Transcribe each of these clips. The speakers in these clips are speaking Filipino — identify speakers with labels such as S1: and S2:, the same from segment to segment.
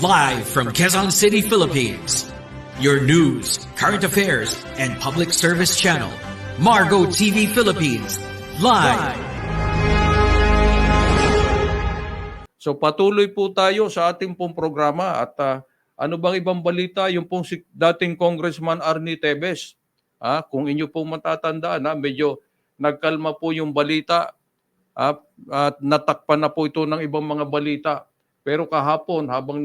S1: Live from Quezon City, Philippines. Your news, current affairs, and public service channel, Margo TV Philippines. Live.
S2: So patuloy po tayo sa ating pong programa at ano bang ibang balita yung pong si dating Congressman Arnie Tevez. Kung inyo pong matatandaan, medyo nagkalma po yung balita at natakpan na po ito ng ibang mga balita. Pero kahapon habang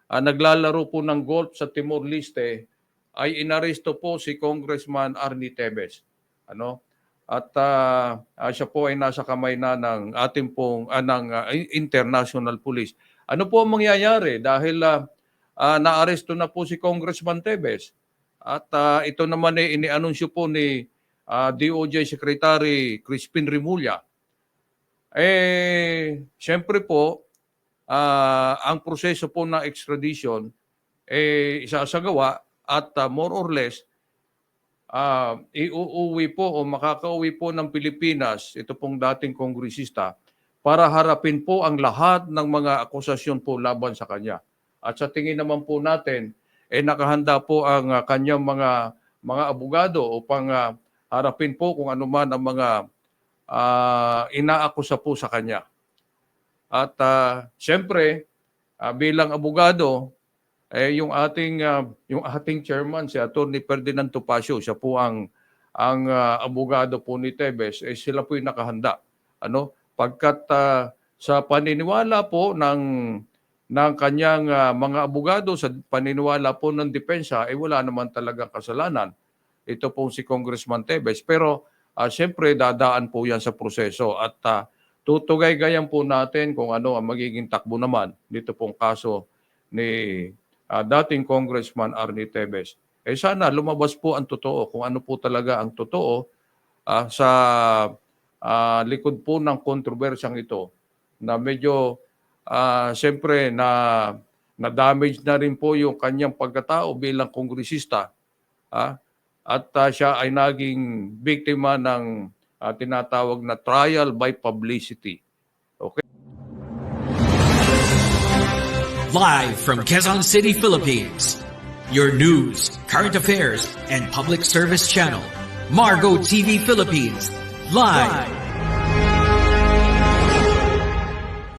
S2: naglalaro po ng golf sa Timor-Leste ay inaresto po si Congressman Arnie Tevez. At siya po ay nasa kamay na ng ating pong International Police. Ano po ang mangyayari dahil naaresto na po si Congressman Tevez at ito naman ay inianunsyo po ni DOJ Secretary Crispin Remulla. Siyempre po ang proseso po ng extradition isasagawa at more or less iuuwi po o makakauwi po ng Pilipinas ito pong dating kongresista para harapin po ang lahat ng mga akusasyon po laban sa kanya. At sa tingin naman po natin, nakahanda po ang kanyang mga abogado upang harapin po kung ano man ang mga inaakusa po sa kanya. At siyempre, bilang abogado, yung ating chairman, si Atty. Ferdinand Topacio, siya po ang abogado po ni Tevez, sila po yung nakahanda. Pagkat sa paniniwala po ng kanyang mga abogado, sa paniniwala po ng depensa, wala naman talagang kasalanan. Ito po si Congressman Tevez. Pero siyempre, dadaan po yan sa proseso at tutugay-gayan po natin kung ano ang magiging takbo naman dito pong kaso ni dating Congressman Arnie Tevez. Sana lumabas po ang totoo, kung ano po talaga ang totoo sa likod po ng kontrobersyang ito na medyo siyempre na-damage na rin po yung kanyang pagkatao bilang kongresista at siya ay naging biktima ng tinatawag na trial by publicity. Okay?
S1: Live from Quezon City, Philippines. Your news, current affairs, and public service channel, Margo TV Philippines. Live.